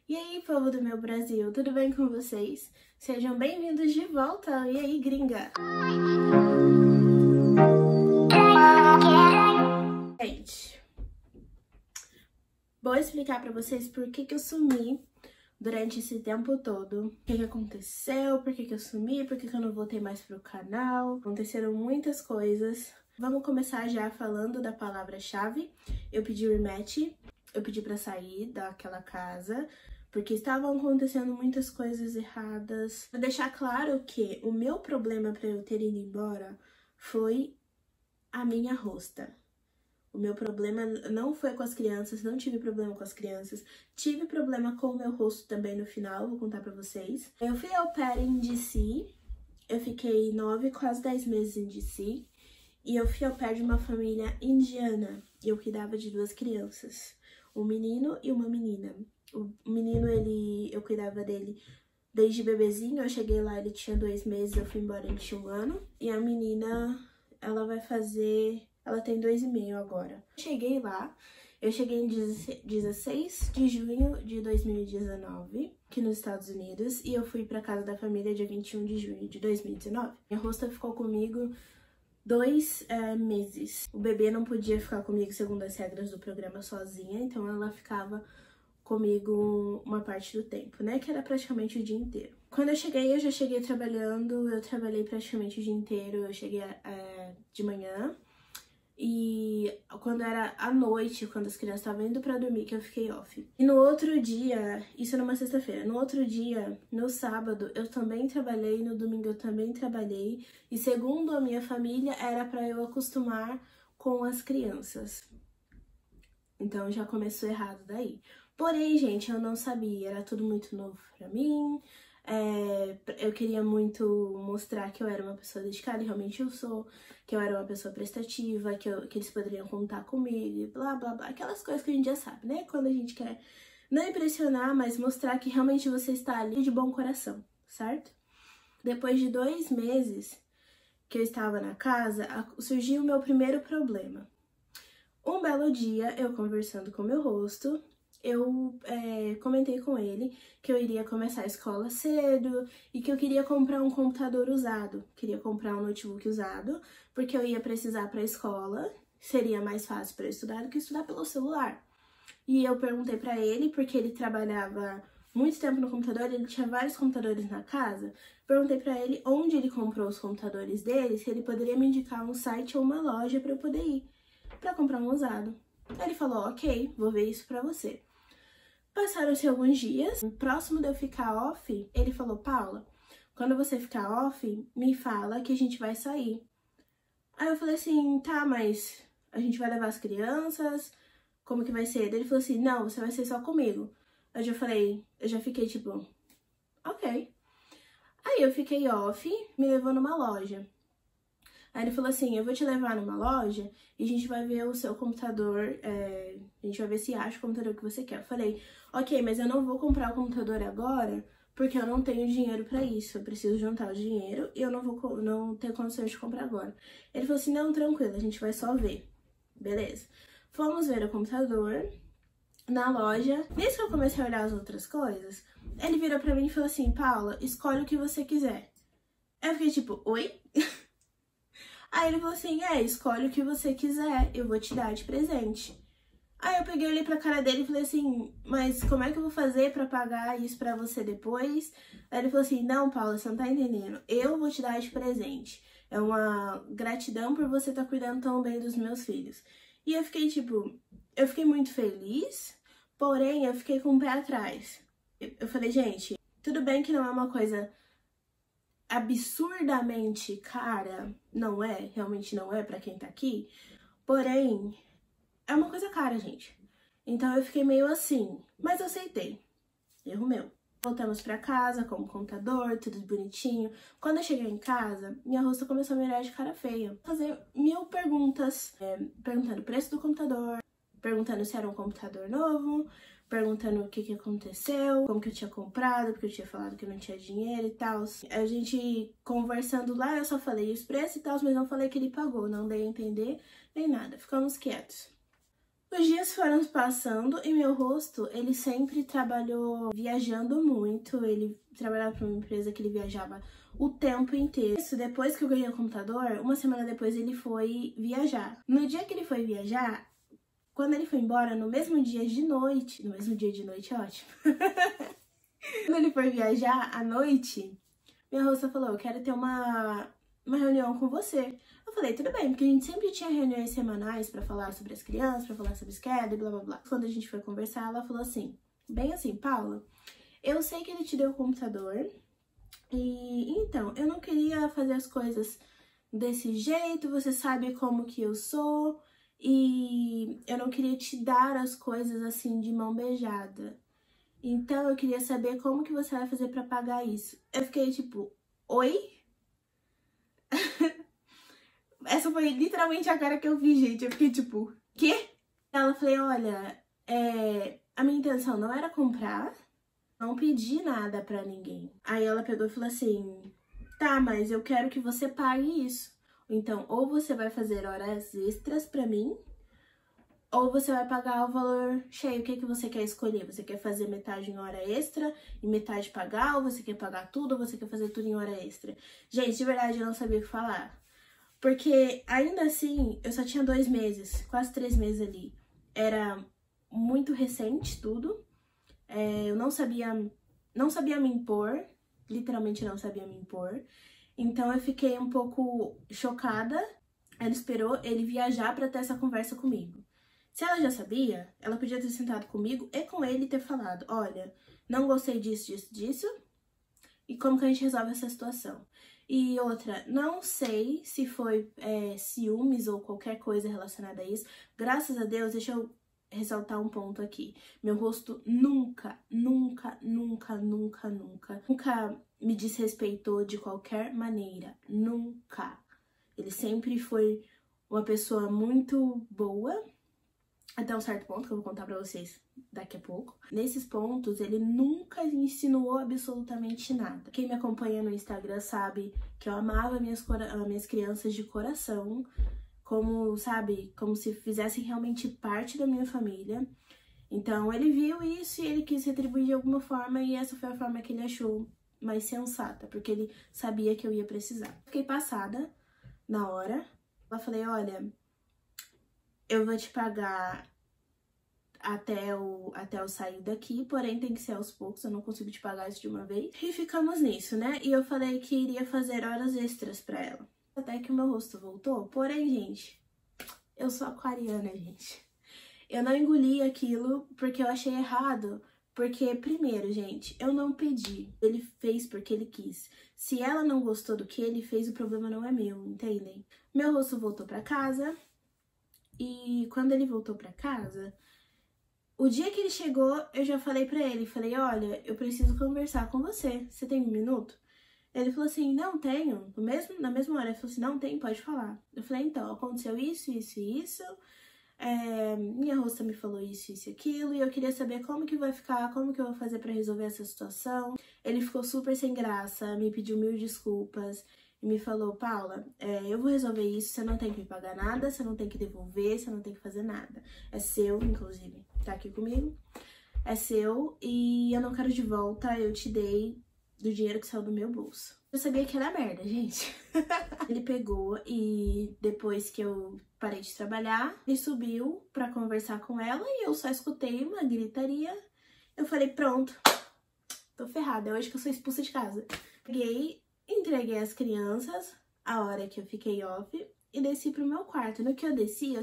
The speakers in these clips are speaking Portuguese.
E aí, povo do meu Brasil, tudo bem com vocês? Sejam bem-vindos de volta! E aí, gringa? Gente, vou explicar pra vocês por que eu sumi durante esse tempo todo. O que aconteceu, por que eu sumi, por que eu não voltei mais pro canal. Aconteceram muitas coisas. Vamos começar já falando da palavra-chave. Eu pedi rematch, eu pedi pra sair daquela casa, porque estavam acontecendo muitas coisas erradas. Pra deixar claro que o meu problema pra eu ter ido embora foi a minha hosta. O meu problema não foi com as crianças, não tive problema com as crianças. Tive problema com o meu rosto também no final, vou contar pra vocês. Eu fui au pair em DC, eu fiquei 9, quase 10 meses em DC. E eu fui au pair de uma família indiana, e eu cuidava de 2 crianças. Um menino e uma menina. O menino, eu cuidava dele desde bebezinho, eu cheguei lá, ele tinha 2 meses, eu fui embora, ele tinha 1 ano. E a menina, ela tem 2,5 agora. Eu cheguei em 16 de junho de 2019, aqui nos Estados Unidos, e eu fui pra casa da família dia 21 de junho de 2019. Minha hosta ficou comigo 2 meses. O bebê não podia ficar comigo segundo as regras do programa sozinha, então ela ficava comigo uma parte do tempo, né? Que era praticamente o dia inteiro. Quando eu já cheguei trabalhando, eu trabalhei praticamente o dia inteiro, eu cheguei de manhã. E quando era à noite, quando as crianças estavam indo pra dormir, que eu fiquei off. E no outro dia, isso numa sexta-feira, no outro dia, no sábado, eu também trabalhei, no domingo eu também trabalhei. E segundo a minha família, era pra eu acostumar com as crianças. Então já começou errado daí. Porém, gente, eu não sabia, era tudo muito novo pra mim. Eu queria muito mostrar que eu era uma pessoa dedicada, e realmente eu sou, que eu era uma pessoa prestativa, que eles poderiam contar comigo, e blá blá blá, aquelas coisas que a gente já sabe, né? Quando a gente quer não impressionar, mas mostrar que realmente você está ali de bom coração, certo? Depois de 2 meses que eu estava na casa, surgiu o meu primeiro problema. Um belo dia, eu conversando com o meu rosto, eu comentei com ele que eu iria começar a escola cedo e que eu queria comprar um computador usado, queria comprar um notebook usado, porque eu ia precisar para a escola, seria mais fácil para eu estudar do que estudar pelo celular. E eu perguntei para ele, porque ele trabalhava muito tempo no computador, ele tinha vários computadores na casa, perguntei para ele onde ele comprou os computadores dele, se ele poderia me indicar um site ou uma loja para eu poder ir, para comprar um usado. Ele falou, ok, vou ver isso para você. Passaram-se alguns dias, próximo de eu ficar off, ele falou, Paula, quando você ficar off, me fala que a gente vai sair. Aí eu falei assim, tá, mas a gente vai levar as crianças? Como que vai ser? Ele falou assim, não, você vai ser só comigo. Eu já fiquei tipo, ok. Aí eu fiquei off, me levou numa loja. Aí ele falou assim, eu vou te levar numa loja e a gente vai ver o seu computador, a gente vai ver se acha o computador que você quer. Eu falei, ok, mas eu não vou comprar o computador agora porque eu não tenho dinheiro pra isso. Eu preciso juntar o dinheiro e eu não tenho condições de comprar agora. Ele falou assim, não, tranquilo, a gente vai só ver. Beleza. Fomos ver o computador na loja. Desde que eu comecei a olhar as outras coisas, ele virou pra mim e falou assim, Paula, escolhe o que você quiser. Eu fiquei tipo, oi? Aí ele falou assim, escolhe o que você quiser, eu vou te dar de presente. Aí eu peguei, olhei pra cara dele e falei assim, mas como é que eu vou fazer pra pagar isso pra você depois? Aí ele falou assim, não, Paula, você não tá entendendo, eu vou te dar de presente. É uma gratidão por você estar cuidando tão bem dos meus filhos. E eu fiquei tipo, eu fiquei muito feliz, porém eu fiquei com o pé atrás. Eu falei, gente, tudo bem que não é uma coisa absurdamente cara, não é, realmente não é pra quem tá aqui, porém, é uma coisa cara, gente. Então eu fiquei meio assim, mas eu aceitei, erro meu. Voltamos pra casa com o computador, tudo bonitinho. Quando eu cheguei em casa, minha rosto começou a me olhar de cara feia. Fazer 1000 perguntas, perguntando o preço do computador, perguntando se era um computador novo, perguntando o que aconteceu, como que eu tinha comprado, porque eu tinha falado que eu não tinha dinheiro e tal. A gente conversando lá, eu só falei os preços e tal, mas não falei que ele pagou, não dei a entender nem nada. Ficamos quietos. Os dias foram passando e meu rosto, ele sempre trabalhou viajando muito. Ele trabalhava para uma empresa que ele viajava o tempo inteiro. Isso, depois que eu ganhei o computador, uma semana depois ele foi viajar. No dia que ele foi viajar, quando ele foi embora, no mesmo dia de noite é ótimo. Quando ele foi viajar à noite, minha rosto falou, eu quero ter uma reunião com você. Eu falei, tudo bem, porque a gente sempre tinha reuniões semanais pra falar sobre as crianças, pra falar sobre schedule, blá blá blá. Quando a gente foi conversar, ela falou assim, bem assim, Paula, eu sei que ele te deu o computador, e então, eu não queria fazer as coisas desse jeito, você sabe como que eu sou, e eu não queria te dar as coisas assim de mão beijada. Então, eu queria saber como que você vai fazer pra pagar isso. Eu fiquei tipo, oi? Essa foi literalmente a cara que eu vi, gente. Eu fiquei tipo, quê? Ela falei, olha, a minha intenção não era comprar, não pedi nada pra ninguém. Aí ela pegou e falou assim, tá, mas eu quero que você pague isso. Então, ou você vai fazer horas extras pra mim, ou você vai pagar o valor cheio. O que que você quer escolher? Você quer fazer metade em hora extra e metade pagar? Ou você quer pagar tudo? Ou você quer fazer tudo em hora extra? Gente, de verdade, eu não sabia o que falar. Porque, ainda assim, eu só tinha 2 meses, quase 3 meses ali. Era muito recente tudo. Eu não sabia me impor. Literalmente não sabia me impor. Então, eu fiquei um pouco chocada. Ela esperou ele viajar pra ter essa conversa comigo. Se ela já sabia, ela podia ter sentado comigo e com ele e ter falado, olha, não gostei disso, e como que a gente resolve essa situação? E outra, não sei se foi ciúmes ou qualquer coisa relacionada a isso. Graças a Deus, deixa eu ressaltar um ponto aqui. Meu rosto nunca me desrespeitou de qualquer maneira. Nunca. Ele sempre foi uma pessoa muito boa, até um certo ponto, que eu vou contar pra vocês daqui a pouco. Nesses pontos, ele nunca insinuou absolutamente nada. Quem me acompanha no Instagram sabe que eu amava minhas crianças de coração, como, sabe, como se fizessem realmente parte da minha família. Então, ele viu isso e ele quis retribuir de alguma forma, e essa foi a forma que ele achou mais sensata, porque ele sabia que eu ia precisar. Fiquei passada na hora. Eu falei, olha, eu vou te pagar até eu sair daqui, porém tem que ser aos poucos, eu não consigo te pagar isso de uma vez. E ficamos nisso, né? E eu falei que iria fazer horas extras pra ela. Até que o meu rosto voltou. Porém, gente, eu sou aquariana, gente. Eu não engoli aquilo porque eu achei errado. Porque, primeiro, gente, eu não pedi. Ele fez porque ele quis. Se ela não gostou do que ele fez, o problema não é meu, entendem? Meu rosto voltou pra casa. E quando ele voltou pra casa, o dia que ele chegou, eu já falei pra ele, falei, olha, eu preciso conversar com você. Você tem 1 minuto? Ele falou assim, não, tenho. Na mesma hora, ele falou assim, não, tem, pode falar. Eu falei, então, aconteceu isso, isso e isso. Minha rosta me falou isso, isso e aquilo, e eu queria saber como que vai ficar, como que eu vou fazer pra resolver essa situação. Ele ficou super sem graça, me pediu 1000 desculpas e me falou, Paula, eu vou resolver isso, você não tem que me pagar nada, você não tem que devolver, você não tem que fazer nada. É seu, inclusive, tá aqui comigo, é seu e eu não quero de volta, eu te dei do dinheiro que saiu do meu bolso. Eu sabia que era merda, gente. Ele pegou e depois que eu parei de trabalhar, ele subiu pra conversar com ela e eu só escutei uma gritaria. Eu falei, pronto, tô ferrada, é hoje que eu sou expulsa de casa. Peguei, entreguei as crianças a hora que eu fiquei off e desci pro meu quarto. No que eu desci,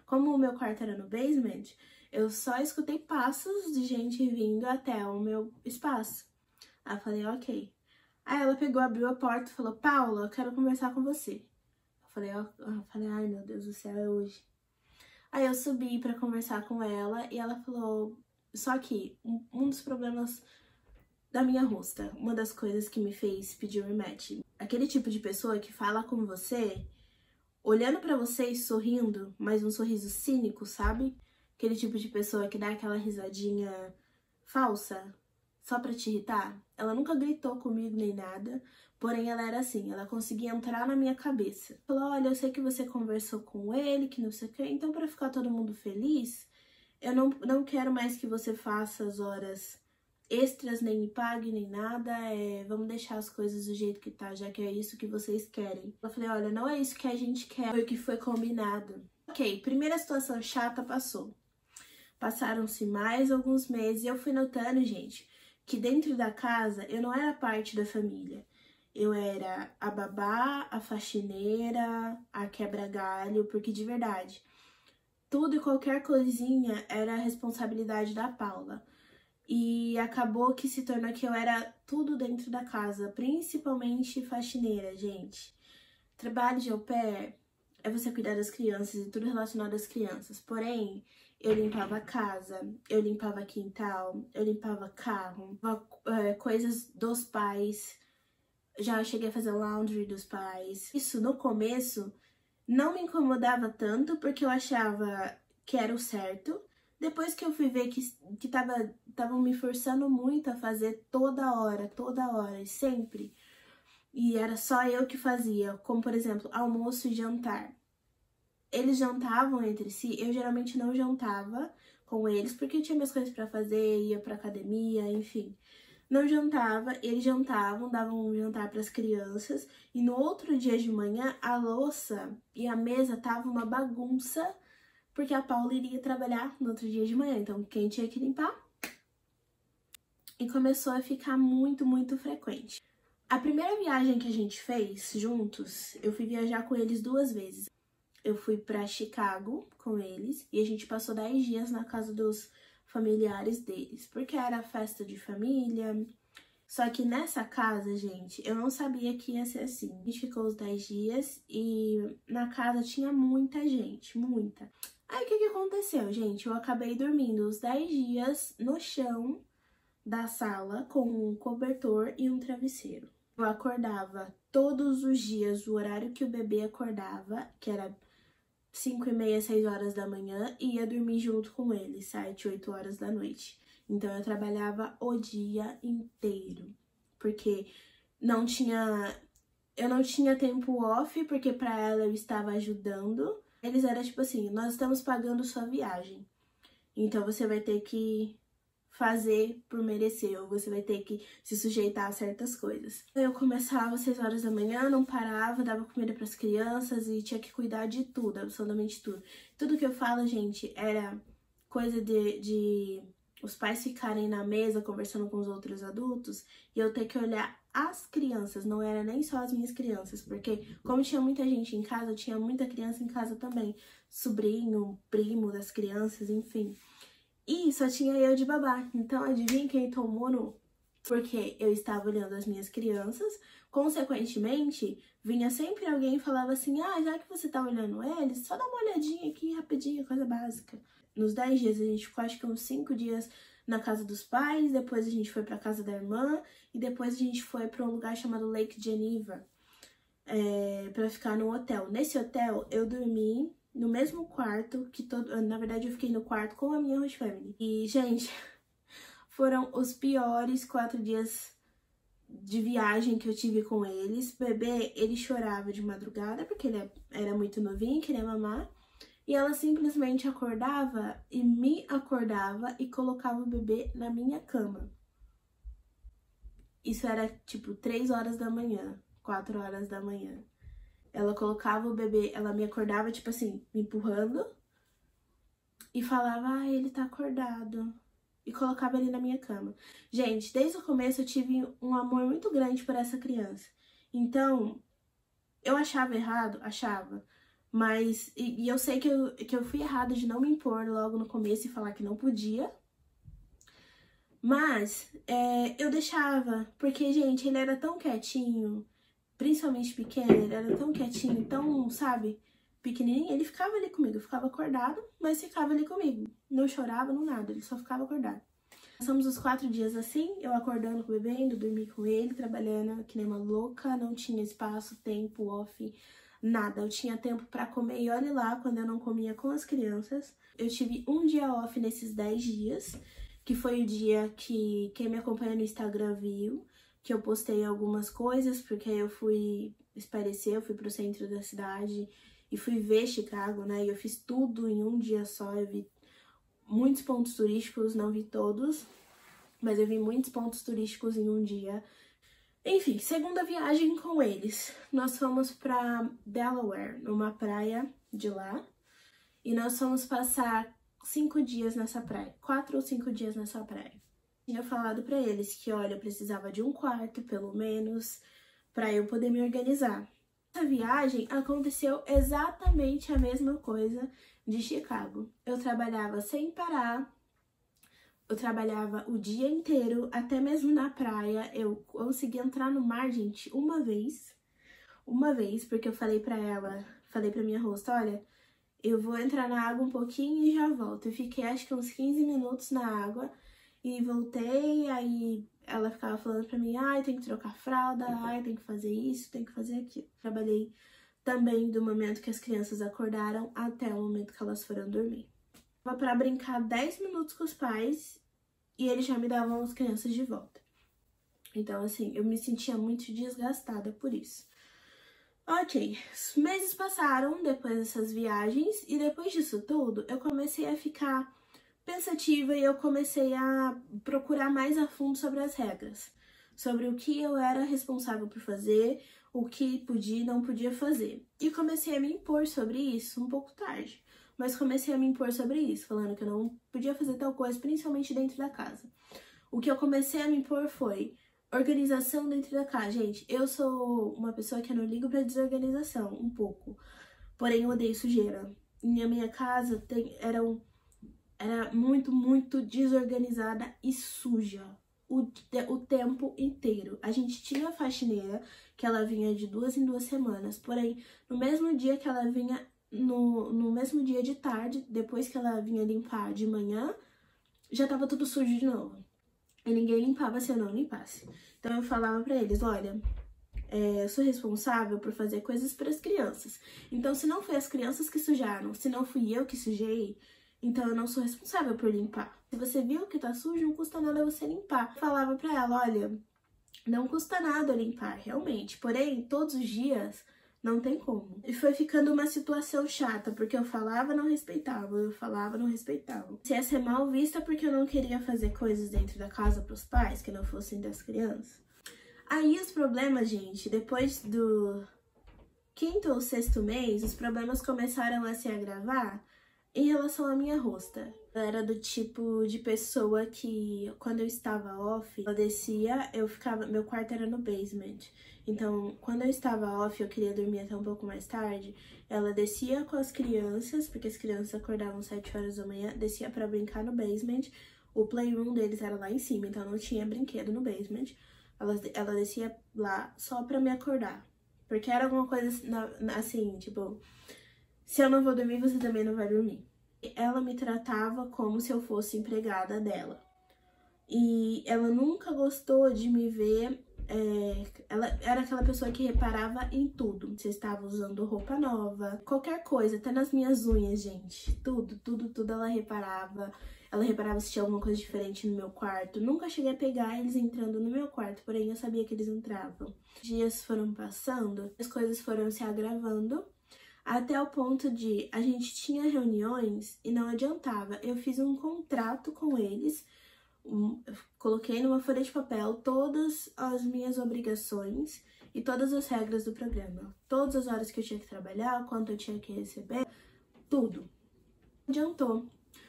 como o meu quarto era no basement, eu só escutei passos de gente vindo até o meu espaço. Aí eu falei, ok. Aí ela pegou, abriu a porta e falou, Paula, eu quero conversar com você. Eu falei, ai meu Deus do céu, é hoje. Aí eu subi pra conversar com ela e ela falou, só que um dos problemas da minha rosta, uma das coisas que me fez pedir o rematch, aquele tipo de pessoa que fala com você, olhando pra você e sorrindo, mas um sorriso cínico, sabe? Aquele tipo de pessoa que dá aquela risadinha falsa, só pra te irritar. Ela nunca gritou comigo nem nada, porém ela era assim, ela conseguia entrar na minha cabeça. Falou, olha, eu sei que você conversou com ele, que não sei o que, então pra ficar todo mundo feliz, eu não quero mais que você faça as horas extras, nem me pague, nem nada, vamos deixar as coisas do jeito que tá, já que é isso que vocês querem. Eu falei, olha, não é isso que a gente quer, foi o que foi combinado. Ok, primeira situação chata passou. Passaram-se mais alguns meses e eu fui notando, gente, que dentro da casa eu não era parte da família. Eu era a babá, a faxineira, a quebra-galho, porque de verdade, tudo e qualquer coisinha era a responsabilidade da Paula. E acabou que se tornou que eu era tudo dentro da casa, principalmente faxineira, gente. Trabalho de au pair é você cuidar das crianças e tudo relacionado às crianças. Porém, eu limpava a casa, eu limpava quintal, eu limpava carro, coisas dos pais. Já cheguei a fazer laundry dos pais. Isso, no começo, não me incomodava tanto, porque eu achava que era o certo. Depois que eu fui ver que estavam me forçando muito a fazer toda hora, e sempre. E era só eu que fazia, como por exemplo, almoço e jantar. Eles jantavam entre si, eu geralmente não jantava com eles, porque eu tinha minhas coisas pra fazer, ia pra academia, enfim. Não jantava, eles jantavam, davam um jantar pras crianças, e no outro dia de manhã, a louça e a mesa tava uma bagunça, porque a Paula iria trabalhar no outro dia de manhã, então quem tinha que limpar? E começou a ficar muito, muito frequente. A primeira viagem que a gente fez juntos, eu fui viajar com eles 2 vezes. Eu fui pra Chicago com eles e a gente passou 10 dias na casa dos familiares deles, porque era festa de família. Só que nessa casa, gente, eu não sabia que ia ser assim. A gente ficou os 10 dias e na casa tinha muita gente, muita. Aí o que aconteceu, gente? Eu acabei dormindo os 10 dias no chão da sala com um cobertor e um travesseiro. Eu acordava todos os dias, o horário que o bebê acordava, que era 5h30, 6 horas da manhã, e ia dormir junto com ele, 7, 8 horas da noite. Então eu trabalhava o dia inteiro, porque eu não tinha tempo off, porque pra ela eu estava ajudando. Eles eram tipo assim, nós estamos pagando sua viagem, então você vai ter que fazer por merecer, ou você vai ter que se sujeitar a certas coisas. Eu começava às 6 horas da manhã, não parava, dava comida para as crianças e tinha que cuidar de tudo, absolutamente tudo. Tudo que eu falo, gente, era coisa de os pais ficarem na mesa conversando com os outros adultos e eu ter que olhar as crianças, não era nem só as minhas crianças, porque como tinha muita gente em casa, eu tinha muita criança em casa também, sobrinho, primo das crianças, enfim. E só tinha eu de babá, então adivinha quem tomou no? Porque eu estava olhando as minhas crianças, consequentemente, vinha sempre alguém e falava assim, ah, já que você tá olhando eles, só dá uma olhadinha aqui rapidinho, coisa básica. Nos 10 dias a gente ficou acho que uns 5 dias na casa dos pais, depois a gente foi pra casa da irmã, e depois a gente foi pra um lugar chamado Lake Geneva, pra ficar no hotel. Nesse hotel eu dormi no mesmo quarto que na verdade eu fiquei no quarto com a minha host family. E, gente, foram os piores 4 dias de viagem que eu tive com eles. O bebê, ele chorava de madrugada porque ele era muito novinho, queria mamar. E ela simplesmente acordava e me acordava e colocava o bebê na minha cama. Isso era tipo 3 horas da manhã, 4 horas da manhã. Ela colocava o bebê, ela me acordava, tipo assim, me empurrando e falava, ah, ele tá acordado. E colocava ele na minha cama. Gente, desde o começo eu tive um amor muito grande por essa criança. Então, eu achava errado? Achava. Mas, e eu sei que eu fui errada de não me impor logo no começo e falar que não podia. Mas, eu deixava, porque, gente, ele era tão quietinho, principalmente pequeno, ele era tão quietinho, tão, sabe, pequenininho, ele ficava ali comigo, ficava acordado, mas ficava ali comigo. Não chorava, não nada, ele só ficava acordado. Passamos os 4 dias assim, eu acordando com o bebê, indo dormir com ele, trabalhando que nem uma louca, não tinha espaço, tempo, off, nada. Eu tinha tempo pra comer e olha lá, quando eu não comia com as crianças. Eu tive um dia off nesses 10 dias, que foi o dia que quem me acompanha no Instagram viu, que eu postei algumas coisas, porque eu fui espairecer, eu fui pro centro da cidade e fui ver Chicago, né? E eu fiz tudo em um dia só, eu vi muitos pontos turísticos, não vi todos, mas eu vi muitos pontos turísticos em um dia. Enfim, segunda viagem com eles. Nós fomos pra Delaware, numa praia de lá, e nós fomos passar 5 dias nessa praia, 4 ou 5 dias nessa praia. Tinha falado pra eles que, olha, eu precisava de um quarto, pelo menos, pra eu poder me organizar. Essa viagem aconteceu exatamente a mesma coisa de Chicago. Eu trabalhava sem parar, eu trabalhava o dia inteiro, até mesmo na praia. Eu consegui entrar no mar, gente, uma vez, porque eu falei pra ela, falei pra minha host, olha, eu vou entrar na água um pouquinho e já volto. Eu fiquei acho que uns 15 minutos na água e voltei, aí ela ficava falando pra mim, ai, tem que trocar fralda, ai, tem que fazer isso, tem que fazer aquilo. Trabalhei também do momento que as crianças acordaram até o momento que elas foram dormir. Tava pra brincar 10 minutos com os pais e eles já me davam as crianças de volta. Então, assim, eu me sentia muito desgastada por isso. Ok, os meses passaram depois dessas viagens e depois disso tudo eu comecei a ficar pensativa e eu comecei a procurar mais a fundo sobre as regras, sobre o que eu era responsável por fazer, o que podia e não podia fazer. E comecei a me impor sobre isso um pouco tarde, mas comecei a me impor sobre isso, falando que eu não podia fazer tal coisa, principalmente dentro da casa. O que eu comecei a me impor foi organização dentro da casa. Gente, eu sou uma pessoa que eu não ligo pra desorganização, um pouco. Porém, eu odeio sujeira. E a minha casa era muito desorganizada e suja. O tempo inteiro. A gente tinha a faxineira, que ela vinha de 2 em 2 semanas. Porém, no mesmo dia que ela vinha, no mesmo dia de tarde, depois que ela vinha limpar de manhã, já tava tudo sujo de novo. E ninguém limpava se eu não limpasse. Então eu falava pra eles, olha, eu sou responsável por fazer coisas para as crianças. Então se não foi as crianças que sujaram, se não fui eu que sujei, então eu não sou responsável por limpar. Se você viu que tá sujo, não custa nada você limpar. Eu falava pra ela, olha, não custa nada limpar, realmente. Porém, todos os dias não tem como. E foi ficando uma situação chata, porque eu falava, não respeitava, eu falava, não respeitava. Se ia ser mal vista porque eu não queria fazer coisas dentro da casa pros pais, que não fossem das crianças. Aí os problemas, gente, depois do 5º ou 6º mês, os problemas começaram a se agravar em relação à minha hosta. Ela era do tipo de pessoa que, quando eu estava off, ela descia, meu quarto era no basement. Então, quando eu estava off, eu queria dormir até um pouco mais tarde, ela descia com as crianças, porque as crianças acordavam 7 horas da manhã, descia pra brincar no basement. O playroom deles era lá em cima, então não tinha brinquedo no basement. Ela descia lá só pra me acordar. Porque era alguma coisa assim, tipo, se eu não vou dormir, você também não vai dormir. Ela me tratava como se eu fosse empregada dela. E ela nunca gostou de me ver. Ela era aquela pessoa que reparava em tudo. Se eu estava usando roupa nova, qualquer coisa, até nas minhas unhas, gente. Tudo ela reparava. Ela reparava se tinha alguma coisa diferente no meu quarto. Nunca cheguei a pegar eles entrando no meu quarto, porém eu sabia que eles entravam. Os dias foram passando, as coisas foram se agravando, até o ponto de a gente tinha reuniões e não adiantava. Eu fiz um contrato com eles, coloquei numa folha de papel todas as minhas obrigações e todas as regras do programa. Todas as horas que eu tinha que trabalhar, quanto eu tinha que receber, tudo. Não adiantou.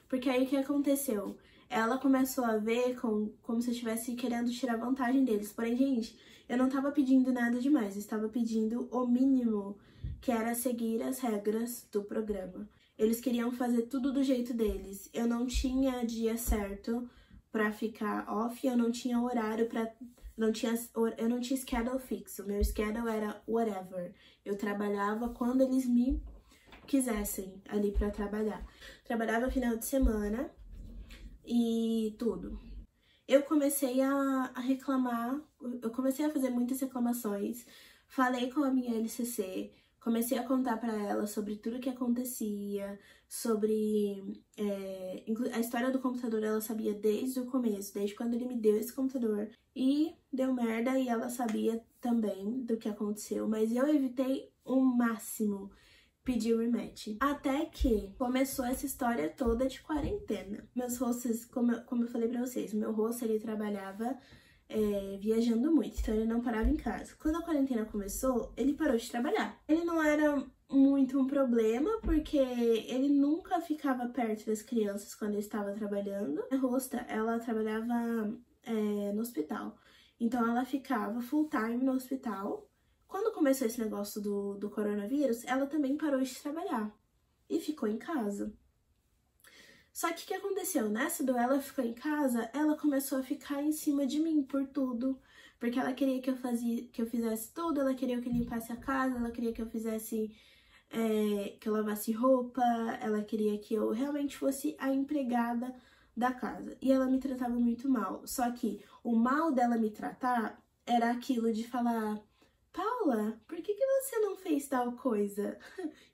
Porque aí o que aconteceu? Ela começou a ver como se eu estivesse querendo tirar vantagem deles. Porém, gente, eu não tava pedindo nada demais. Eu estava pedindo o mínimo, que era seguir as regras do programa. Eles queriam fazer tudo do jeito deles. Eu não tinha dia certo pra ficar off, eu não tinha horário pra... Eu não tinha schedule fixo. Meu schedule era whatever. Eu trabalhava quando eles me quisessem ali pra trabalhar. Trabalhava final de semana e tudo. Eu comecei a reclamar, eu comecei a fazer muitas reclamações, falei com a minha LCC, comecei a contar pra ela sobre tudo que acontecia, sobre a história do computador. Ela sabia desde o começo, desde quando ele me deu esse computador, e deu merda, e ela sabia também do que aconteceu, mas eu evitei o máximo pedir rematch. Até que começou essa história toda de quarentena. Meus hosts, como eu falei pra vocês, meu host, ele trabalhava viajando muito, então ele não parava em casa. Quando a quarentena começou, ele parou de trabalhar. Ele não era muito um problema, porque ele nunca ficava perto das crianças quando ele estava trabalhando. A hosta, ela trabalhava no hospital, então ela ficava full time no hospital. Quando começou esse negócio do coronavírus, ela também parou de trabalhar e ficou em casa. Só que o que aconteceu? Nessa do ela ficou em casa, ela começou a ficar em cima de mim por tudo. Porque ela queria que eu fizesse tudo, ela queria que eu limpasse a casa, ela queria que eu fizesse, que eu lavasse roupa, ela queria que eu realmente fosse a empregada da casa. E ela me tratava muito mal. Só que o mal dela me tratar era aquilo de falar: Paula, por que você não fez tal coisa?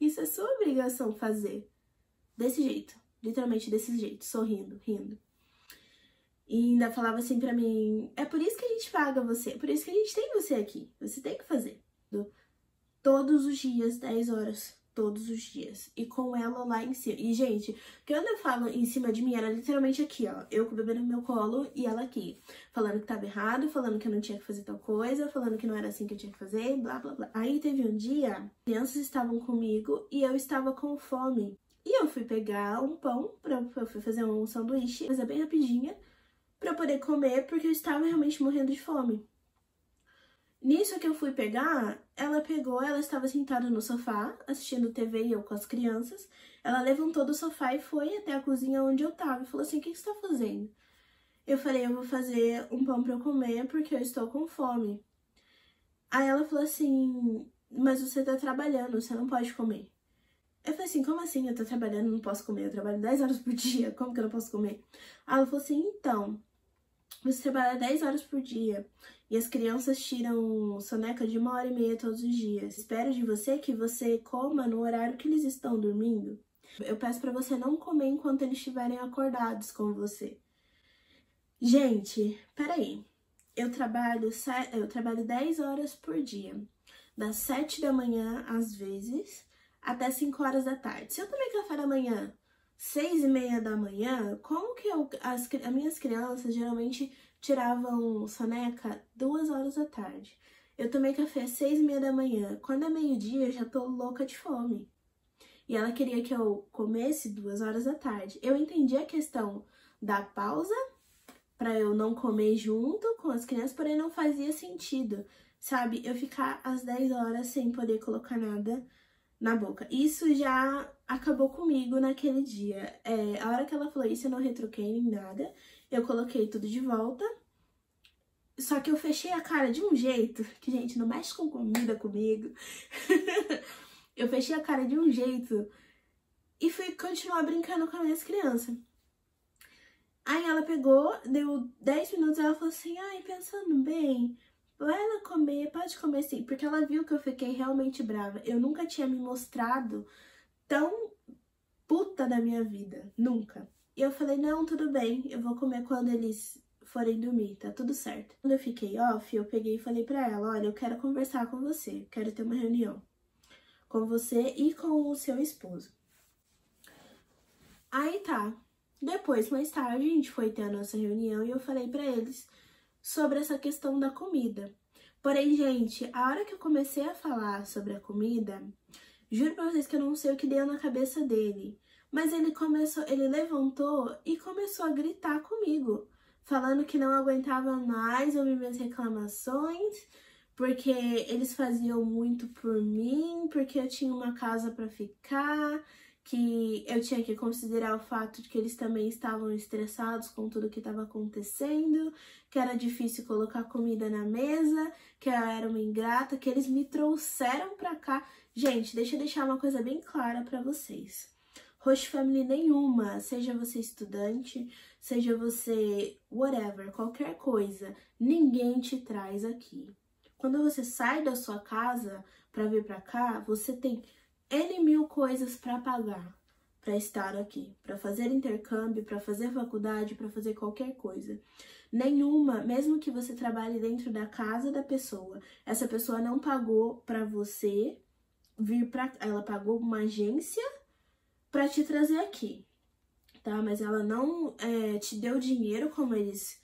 Isso é sua obrigação fazer. Desse jeito. Literalmente desse jeito, sorrindo, rindo. E ainda falava assim pra mim: é por isso que a gente paga você, é por isso que a gente tem você aqui. Você tem que fazer. Todos os dias, 10 horas. Todos os dias. E com ela lá em cima. E, gente, quando eu falo em cima de mim, era literalmente aqui, ó. Eu com o bebê no meu colo e ela aqui. Falando que tava errado, falando que eu não tinha que fazer tal coisa, falando que não era assim que eu tinha que fazer, blá, blá, blá. Aí teve um dia, crianças estavam comigo e eu estava com fome. E eu fui pegar um pão, eu fui fazer um sanduíche, coisa bem rapidinha, pra eu poder comer, porque eu estava realmente morrendo de fome. Nisso que eu fui pegar, ela estava sentada no sofá, assistindo TV e eu com as crianças. Ela levantou do sofá e foi até a cozinha onde eu tava e falou assim: o que você tá fazendo? Eu falei: eu vou fazer um pão pra eu comer porque eu estou com fome. Aí ela falou assim: mas você tá trabalhando, você não pode comer. Eu falei assim: como assim? Eu tô trabalhando, não posso comer? Eu trabalho 10 horas por dia, como que eu não posso comer? Aí ela falou assim: então, você trabalha 10 horas por dia e as crianças tiram soneca de 1h30 todos os dias. Espero de você que você coma no horário que eles estão dormindo. Eu peço pra você não comer enquanto eles estiverem acordados com você. Gente, peraí. Eu trabalho 10 horas por dia. Das 7 da manhã, às vezes, até 5 horas da tarde. Se eu tomei café da manhã 6h30 da manhã, como que as minhas crianças geralmente tiravam soneca 2 horas da tarde? Eu tomei café 6h30 da manhã. Quando é meio-dia, eu já tô louca de fome. E ela queria que eu comesse 2 horas da tarde. Eu entendi a questão da pausa pra eu não comer junto com as crianças, porém não fazia sentido, sabe? Eu ficar às 10 horas sem poder colocar nada na boca. Isso já acabou comigo naquele dia. A hora que ela falou isso, eu não retruquei nem nada. Eu coloquei tudo de volta. Só que eu fechei a cara de um jeito que, gente, não mexe com comida comigo. Eu fechei a cara de um jeito e fui continuar brincando com as minhas crianças. Aí ela pegou, deu 10 minutos, ela falou assim: ai, pensando bem, vai lá comer, pode comer sim. Porque ela viu que eu fiquei realmente brava. Eu nunca tinha me mostrado tão puta da minha vida, nunca. E eu falei: não, tudo bem, eu vou comer quando eles forem dormir, tá tudo certo. Quando eu fiquei off, eu peguei e falei pra ela: olha, eu quero conversar com você, quero ter uma reunião com você e com o seu esposo. Aí tá. Depois, mais tarde, a gente foi ter a nossa reunião e eu falei pra eles sobre essa questão da comida. Porém, gente, a hora que eu comecei a falar sobre a comida, juro pra vocês que eu não sei o que deu na cabeça dele. Mas ele levantou e começou a gritar comigo, falando que não aguentava mais ouvir minhas reclamações, porque eles faziam muito por mim, porque eu tinha uma casa pra ficar, que eu tinha que considerar o fato de que eles também estavam estressados com tudo que estava acontecendo, que era difícil colocar comida na mesa, que eu era uma ingrata, que eles me trouxeram pra cá. Gente, deixa eu deixar uma coisa bem clara pra vocês. Host family nenhuma, seja você estudante, seja você whatever, qualquer coisa, ninguém te traz aqui. Quando você sai da sua casa pra vir pra cá, você tem N mil coisas para pagar, para estar aqui, para fazer intercâmbio, para fazer faculdade, para fazer qualquer coisa. Nenhuma, mesmo que você trabalhe dentro da casa da pessoa, essa pessoa não pagou para você vir pra... Ela pagou uma agência pra te trazer aqui, tá? Mas ela não te deu dinheiro, como eles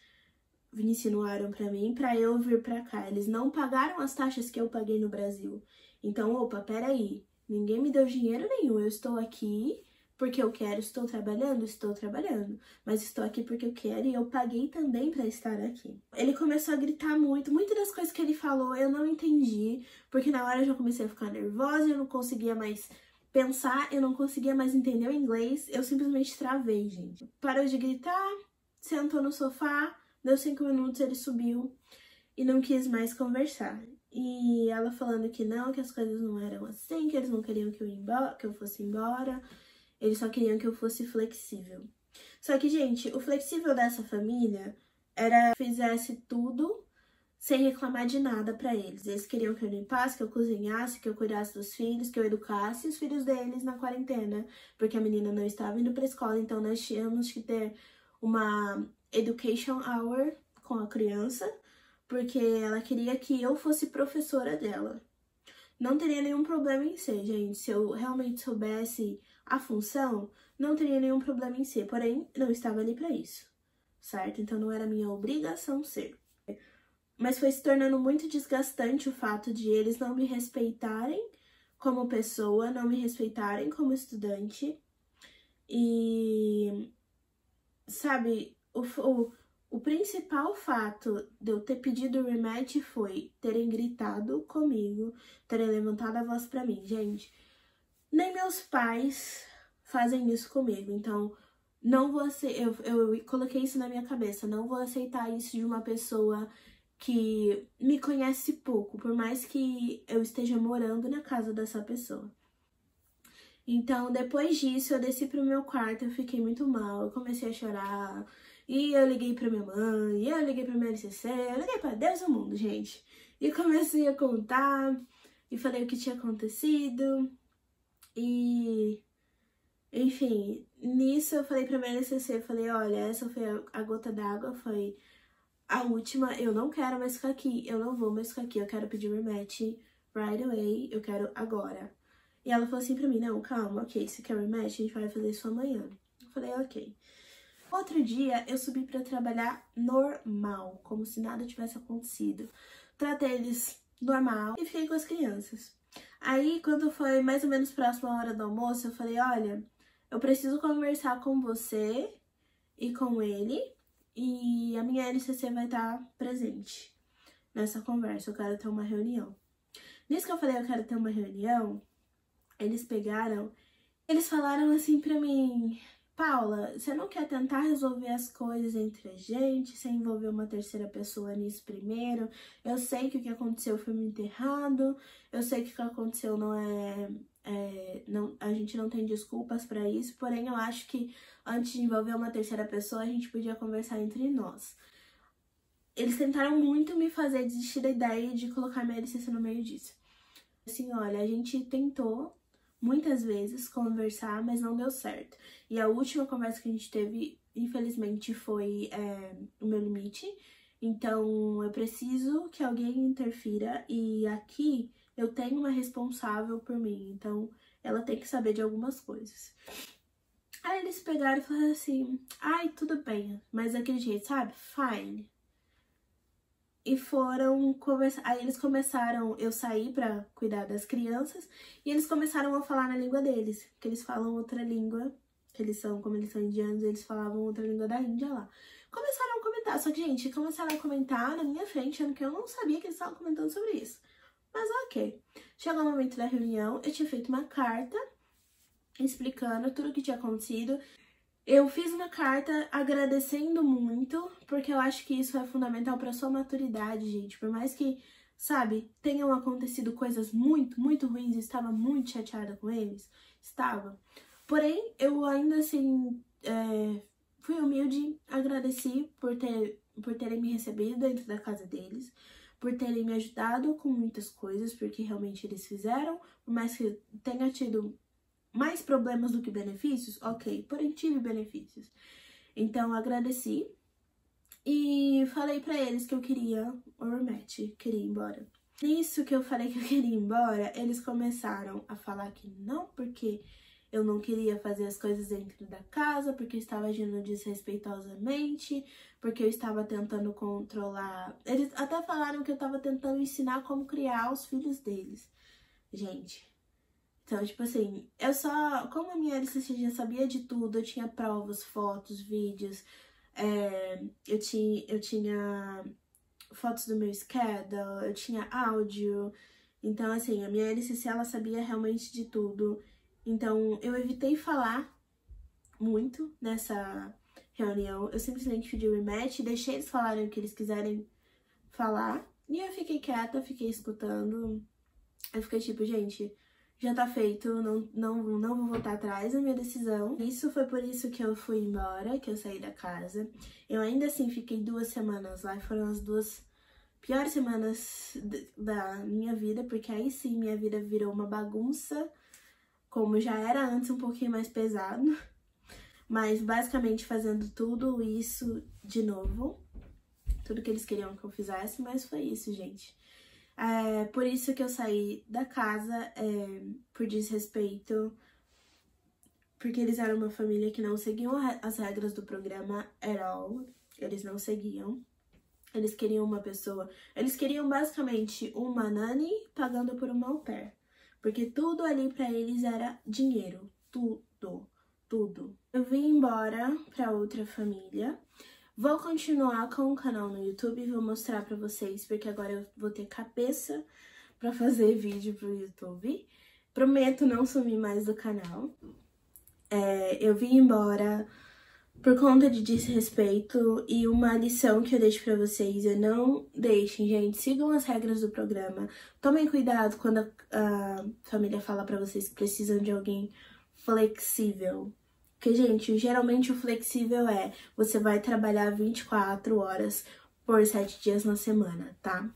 me insinuaram pra mim, pra eu vir pra cá. Eles não pagaram as taxas que eu paguei no Brasil. Então, opa, peraí. Ninguém me deu dinheiro nenhum. Eu estou aqui porque eu quero, estou trabalhando, mas estou aqui porque eu quero e eu paguei também pra estar aqui. Ele começou a gritar muito, muitas das coisas que ele falou eu não entendi, porque na hora eu já comecei a ficar nervosa, eu não conseguia mais pensar, eu não conseguia mais entender o inglês, eu simplesmente travei, gente. Parou de gritar, sentou no sofá, deu 5 minutos, ele subiu e não quis mais conversar. E ela falando que não, que as coisas não eram assim, que eles não queriam que eu fosse embora. Eles só queriam que eu fosse flexível. Só que, gente, o flexível dessa família era que eu fizesse tudo sem reclamar de nada pra eles. Eles queriam que eu limpasse, que eu cozinhasse, que eu cuidasse dos filhos, que eu educasse os filhos deles na quarentena, porque a menina não estava indo pra escola, então nós tínhamos que ter uma education hour com a criança, porque ela queria que eu fosse professora dela. Não teria nenhum problema em ser, gente. Se eu realmente soubesse a função, não teria nenhum problema em ser. Porém, não estava ali pra isso, certo? Então não era minha obrigação ser. Mas foi se tornando muito desgastante o fato de eles não me respeitarem como pessoa, não me respeitarem como estudante. E, sabe, o principal fato de eu ter pedido o rematch foi terem gritado comigo, terem levantado a voz pra mim. Gente, nem meus pais fazem isso comigo, então não vou eu coloquei isso na minha cabeça, não vou aceitar isso de uma pessoa que me conhece pouco, por mais que eu esteja morando na casa dessa pessoa. Então, depois disso, eu desci pro meu quarto, eu fiquei muito mal, eu comecei a chorar, e eu liguei pra minha mãe, e eu liguei pra minha LCC, eu liguei pra Deus do mundo, gente. E comecei a contar, e falei o que tinha acontecido, e... Enfim, nisso eu falei pra minha LCC, eu falei, olha, essa foi a gota d'água, foi a última, eu não quero mais ficar aqui, eu não vou mais ficar aqui, eu quero pedir rematch right away, eu quero agora. E ela falou assim pra mim, não, calma, ok, se quer rematch, a gente vai fazer isso amanhã. Eu falei, ok. Outro dia, eu subi pra trabalhar normal, como se nada tivesse acontecido. Tratei eles normal e fiquei com as crianças. Aí, quando foi mais ou menos próximo à hora do almoço, eu falei, olha, eu preciso conversar com você e com ele, e a minha LCC vai estar presente nessa conversa, eu quero ter uma reunião. Nisso que eu falei, eu quero ter uma reunião, eles falaram assim pra mim, Paula, você não quer tentar resolver as coisas entre a gente, sem envolver uma terceira pessoa nisso primeiro? Eu sei que o que aconteceu foi muito errado, eu sei que o que aconteceu não a gente não tem desculpas pra isso, porém eu acho que antes de envolver uma terceira pessoa, a gente podia conversar entre nós. Eles tentaram muito me fazer desistir da ideia de colocar minha licença no meio disso. Assim, olha, a gente tentou muitas vezes conversar, mas não deu certo. E a última conversa que a gente teve, infelizmente, foi o meu limite. Então, eu preciso que alguém interfira e aqui eu tenho uma responsável por mim. Então, ela tem que saber de algumas coisas. Aí eles pegaram e falaram assim, ai, tudo bem, mas daquele jeito, sabe? Fine. E foram conversar. Aí eles começaram, eu saí pra cuidar das crianças, e eles começaram a falar na língua deles, que eles falam outra língua, como eles são indianos, eles falavam outra língua da Índia lá. Começaram a comentar, só que, gente, começaram a comentar na minha frente, sendo que eu não sabia que eles estavam comentando sobre isso. Mas ok. Chegou o momento da reunião, eu tinha feito uma carta explicando tudo o que tinha acontecido. Eu fiz uma carta agradecendo muito, porque eu acho que isso é fundamental para sua maturidade, gente. Por mais que, sabe, tenham acontecido coisas muito, muito ruins e estava muito chateada com eles, estava. Porém, eu ainda assim fui humilde, agradeci por terem me recebido dentro da casa deles, por terem me ajudado com muitas coisas, porque realmente eles fizeram, por mais que tenha tido mais problemas do que benefícios, ok, porém tive benefícios. Então, agradeci e falei pra eles que eu queria o rematch, queria ir embora. Nisso que eu falei que eu queria ir embora, eles começaram a falar que não, porque eu não queria fazer as coisas dentro da casa, porque eu estava agindo desrespeitosamente, porque eu estava tentando controlar. Eles até falaram que eu estava tentando ensinar como criar os filhos deles. Gente, então, tipo assim, como a minha LCC já sabia de tudo, eu tinha provas, fotos, vídeos, eu tinha fotos do meu schedule, eu tinha áudio. Então, assim, a minha LCC, ela sabia realmente de tudo. Então, eu evitei falar muito nessa reunião. Eu simplesmente pedi o rematch, deixei eles falarem o que eles quiserem falar. E eu fiquei quieta, fiquei escutando. Eu fiquei tipo, gente, já tá feito, não vou voltar atrás da minha decisão. Isso foi por isso que eu fui embora, que eu saí da casa. Eu ainda assim fiquei 2 semanas lá, foram as 2 piores semanas da minha vida, porque aí sim minha vida virou uma bagunça, como já era antes, um pouquinho mais pesado. Mas basicamente fazendo tudo isso de novo. Tudo que eles queriam que eu fizesse, mas foi isso, gente. Por isso que eu saí da casa, por desrespeito, porque eles eram uma família que não seguiam as regras do programa at all. Eles não seguiam. Eles queriam eles queriam basicamente uma nanny pagando por uma au pair. Porque tudo ali pra eles era dinheiro, tudo. Eu vim embora pra outra família. Vou continuar com o canal no YouTube e vou mostrar pra vocês, porque agora eu vou ter cabeça pra fazer vídeo pro YouTube. Prometo não sumir mais do canal. Eu vim embora por conta de desrespeito, e uma lição que eu deixo pra vocês é não deixem, gente, sigam as regras do programa. Tomem cuidado quando a família fala pra vocês que precisam de alguém flexível. Porque, gente, geralmente o flexível você vai trabalhar 24 horas por 7 dias na semana, tá?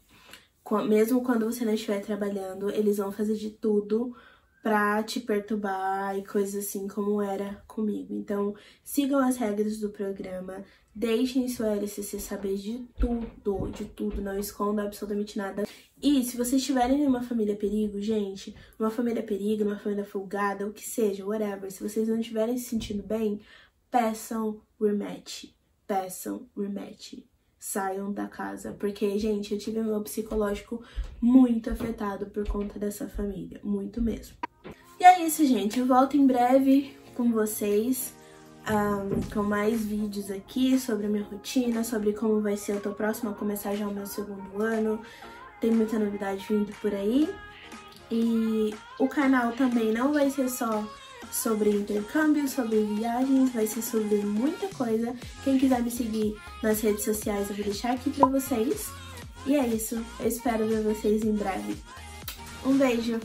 Mesmo quando você não estiver trabalhando, eles vão fazer de tudo pra te perturbar e coisas assim, como era comigo. Então, sigam as regras do programa, deixem sua LCC saber de tudo, não escondam absolutamente nada. E se vocês estiverem em uma família perigo, gente, uma família perigo, uma família folgada, o que seja, whatever, se vocês não estiverem se sentindo bem, peçam rematch, saiam da casa, porque, gente, eu tive meu psicológico muito afetado por conta dessa família, muito mesmo. E é isso, gente, eu volto em breve com vocês, com mais vídeos aqui sobre a minha rotina, sobre como vai ser. Eu tô próxima a começar já o meu 2º ano, tem muita novidade vindo por aí. E o canal também não vai ser só sobre intercâmbio, sobre viagens, vai ser sobre muita coisa. Quem quiser me seguir nas redes sociais eu vou deixar aqui pra vocês. E é isso, eu espero ver vocês em breve. Um beijo!